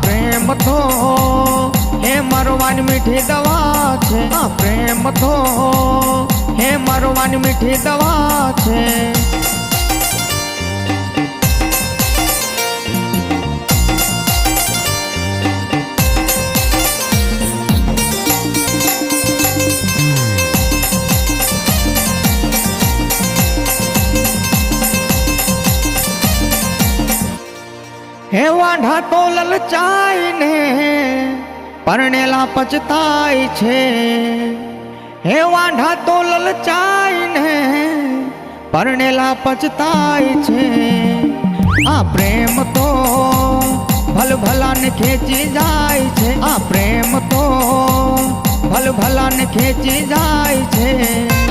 પ્રેમ તો હે મરવાની મીઠી દવા છે, આ પ્રેમ તો હે મરવાની મીઠી દવા છે। હે વાઢા તો લલચાય ને પરણેલા પછતાય છે, હે વાઢા તો લલચાય ને પરણેલા પછતાય છે। આ પ્રેમ તો ભલ ભલાને ખેંચી જાય છે, આ પ્રેમ તો ભલ ભલાને ખેંચી જાય છે।